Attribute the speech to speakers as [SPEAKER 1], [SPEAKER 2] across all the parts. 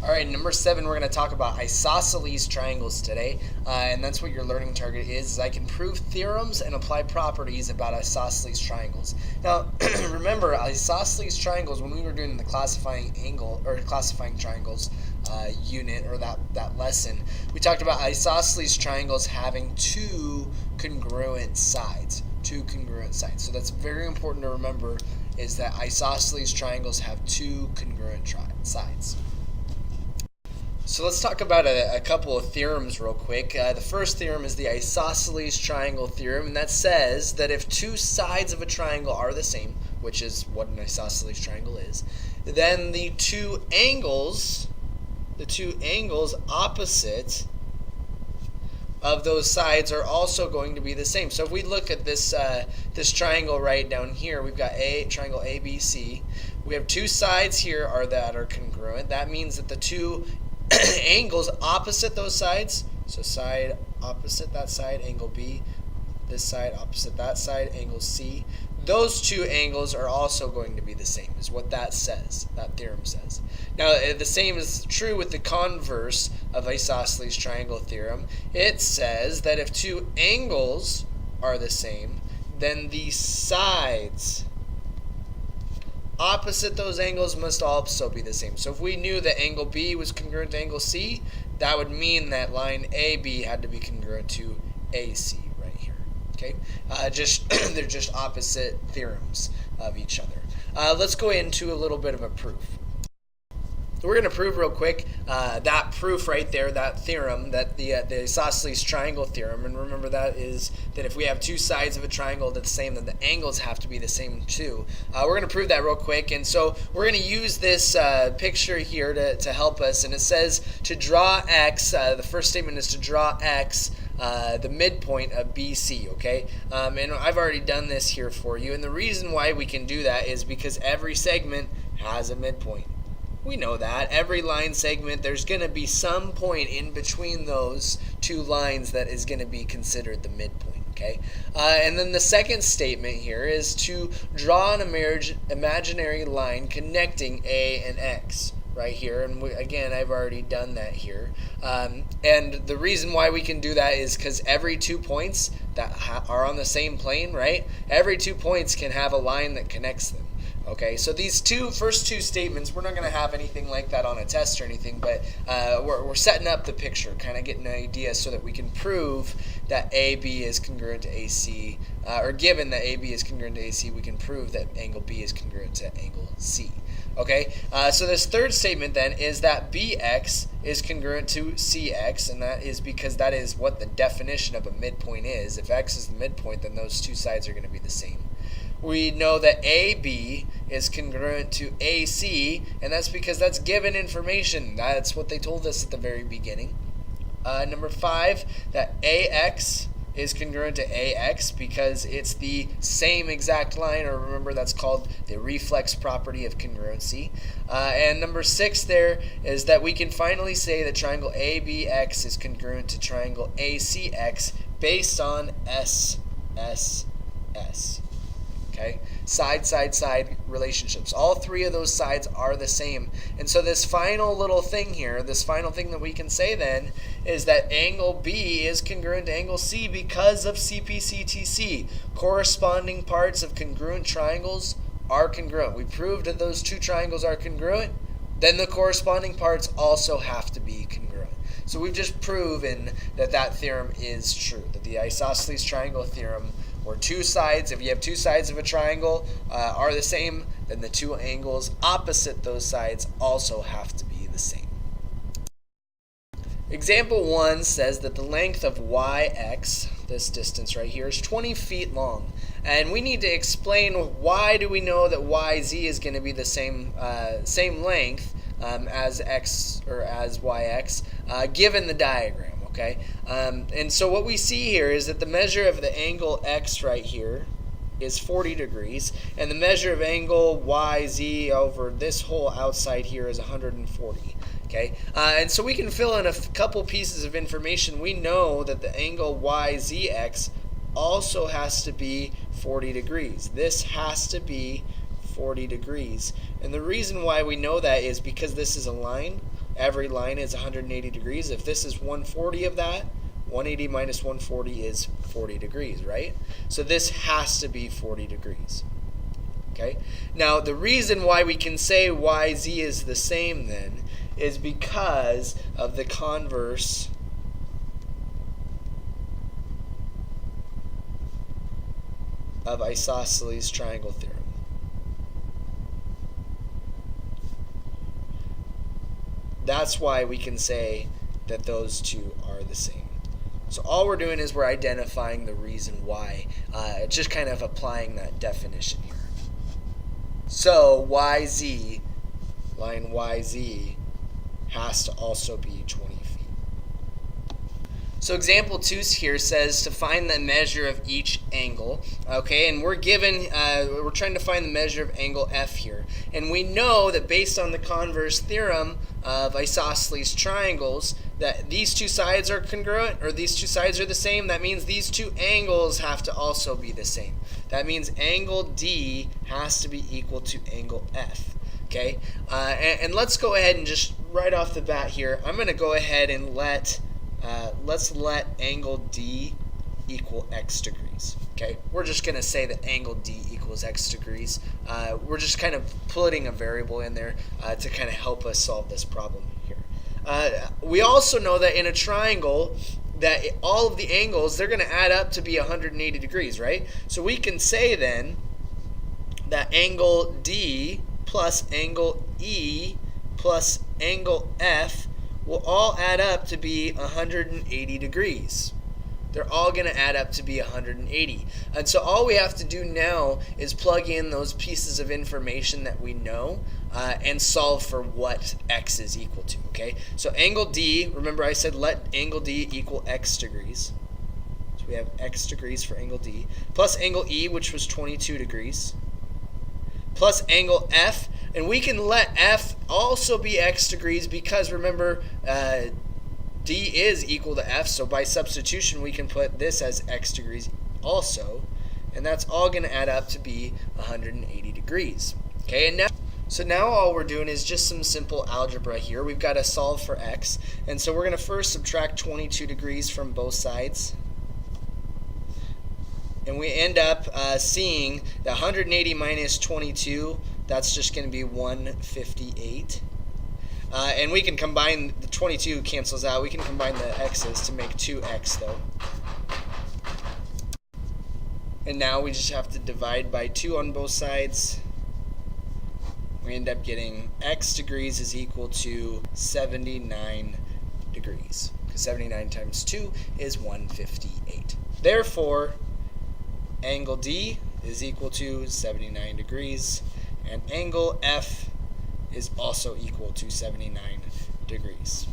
[SPEAKER 1] All right, number 7, we're going to talk about isosceles triangles today, and that's what your learning target is I can prove theorems and apply properties about isosceles triangles. Now, remember, isosceles triangles, when we were doing the classifying triangles unit, or that lesson, we talked about isosceles triangles having two congruent sides. So that's very important to remember, is that isosceles triangles have two congruent sides. So let's talk about a couple of theorems real quick. The first theorem is the isosceles triangle theorem, and that says that if two sides of a triangle are the same, which is what an isosceles triangle is, then the two angles opposite of those sides are also going to be the same. So if we look at this this triangle right down here, we've got triangle ABC. We have two sides here that are congruent. That means that the two angles opposite those sides, so side opposite that side, angle B, this side opposite that side, angle C, those two angles are also going to be the same, is what that theorem says. Now, the same is true with the converse of isosceles triangle theorem. It says that if two angles are the same, then the sides opposite those angles must also be the same. So if we knew that angle B was congruent to angle C, that would mean that line AB had to be congruent to AC right here. Okay, they're just opposite theorems of each other. Let's go into a little bit of a proof. We're going to prove real quick that proof right there, that theorem, that the isosceles triangle theorem. And remember, that is that if we have two sides of a triangle that's the same, then the angles have to be the same too. We're going to prove that real quick. And so we're going to use this picture here to help us. And it says to draw X, the first statement is to draw X, the midpoint of BC, okay? And I've already done this here for you. And the reason why we can do that is because every segment has a midpoint. We know that. Every line segment, there's going to be some point in between those two lines that is going to be considered the midpoint, okay? And then the second statement here is to draw an imaginary line connecting A and X right here. And again, I've already done that here. And the reason why we can do that is because every 2 points that are on the same plane, right? Every 2 points can have a line that connects them. Okay, so these first two statements, we're not going to have anything like that on a test or anything, but we're setting up the picture, kind of getting an idea so that we can prove that AB is congruent to AC, or given that AB is congruent to AC, we can prove that angle B is congruent to angle C. Okay, so this third statement then is that BX is congruent to CX, and that is because that is what the definition of a midpoint is. If X is the midpoint, then those two sides are going to be the same. We know that AB is congruent to AC, and that's because that's given information. That's what they told us at the very beginning. Number 5, that AX is congruent to AX because it's the same exact line, or remember, that's called the reflex property of congruency. And number 6 there is that we can finally say that triangle ABX is congruent to triangle ACX based on SSS. Okay? Side relationships. All three of those sides are the same. And so this final little thing here, this final thing that we can say then, is that angle B is congruent to angle C because of CPCTC. Corresponding parts of congruent triangles are congruent. We proved that those two triangles are congruent. Then the corresponding parts also have to be congruent. So we've just proven that that theorem is true, that the isosceles triangle theorem, where two sides, if you have two sides of a triangle are the same, then the two angles opposite those sides also have to be the same. Example 1 says that the length of YX, this distance right here, is 20 feet long. And we need to explain why do we know that YZ is going to be the same length as X or as YX given the diagram. Okay, and so what we see here is that the measure of the angle X right here is 40 degrees, and the measure of angle YZ over this whole outside here is 140. Okay, and so we can fill in a couple pieces of information. We know that the angle YZX also has to be 40 degrees. This has to be 40 degrees. And the reason why we know that is because this is a line, every line is 180 degrees. If this is 140 of that, 180 minus 140 is 40 degrees, right? So this has to be 40 degrees. Okay? Now, the reason why we can say YZ is the same then is because of the converse of Isosceles triangle theorem. That's why we can say that those two are the same. So all we're doing is we're identifying the reason why. Just kind of applying that definition here. So YZ, line YZ, has to also be 20 feet. So example 2 here says to find the measure of each angle. Okay, and we're trying to find the measure of angle F here. And we know that based on the converse theorem of isosceles triangles, that these two sides are congruent, or these two sides are the same. That means these two angles have to also be the same. That means angle D has to be equal to angle F. Okay, and let's go ahead and just right off the bat here, I'm going to go ahead and let's let angle D equal x degrees. Okay, we're just going to say that angle D equals x degrees. We're just kind of putting a variable in there to kind of help us solve this problem here. We also know that in a triangle that all of the angles, they're going to add up to be 180 degrees, right? So we can say then that angle D plus angle E plus angle F will all add up to be 180 degrees. They're all going to add up to be 180. And so all we have to do now is plug in those pieces of information that we know and solve for what x is equal to. Okay, so angle D, remember I said let angle D equal x degrees. So we have x degrees for angle D, plus angle E, which was 22 degrees, plus angle F, and we can let F also be x degrees because remember D is equal to F, so by substitution we can put this as x degrees also, and that's all going to add up to be 180 degrees. Okay, and now all we're doing is just some simple algebra here. We've got to solve for x, and so we're going to first subtract 22 degrees from both sides. And we end up seeing that 180 minus 22, that's just going to be 158. And we can combine, the 22 cancels out, we can combine the x's to make 2x though. And now we just have to divide by 2 on both sides. We end up getting x degrees is equal to 79 degrees. Because 79 times 2 is 158. Therefore, angle D is equal to 79 degrees, and angle F is also equal to 79 degrees.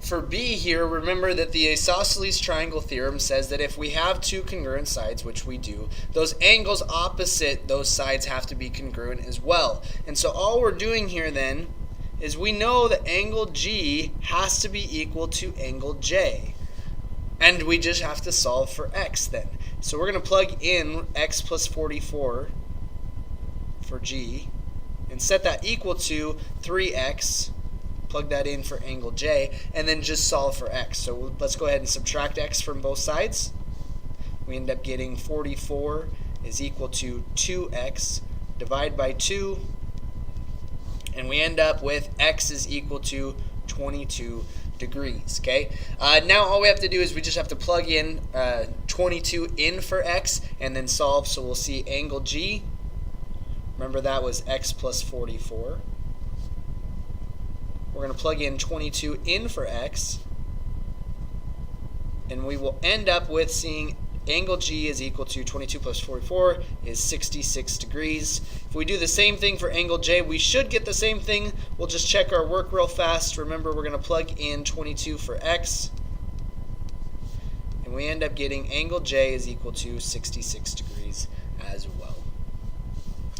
[SPEAKER 1] For B here, remember that the isosceles triangle theorem says that if we have two congruent sides, which we do, those angles opposite those sides have to be congruent as well. And so all we're doing here then is we know that angle G has to be equal to angle J. And we just have to solve for x then. So we're going to plug in x plus 44 for G and set that equal to 3x. Plug that in for angle J, and then just solve for x. So let's go ahead and subtract x from both sides. We end up getting 44 is equal to 2x. Divide by 2, and we end up with x is equal to 22 degrees. Okay. Now all we have to do is we just have to plug in 22 in for x and then solve. So we'll see angle G. Remember that was x plus 44. We're going to plug in 22 in for x, and we will end up with seeing angle G is equal to 22 plus 44 is 66 degrees. If we do the same thing for angle J, we should get the same thing. We'll just check our work real fast. Remember, we're going to plug in 22 for x, and we end up getting angle J is equal to 66 degrees as well.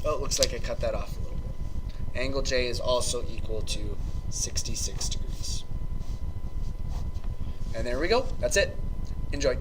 [SPEAKER 1] Oh, it looks like I cut that off a little bit. Angle J is also equal to 66 degrees. And there we go. That's it. Enjoy.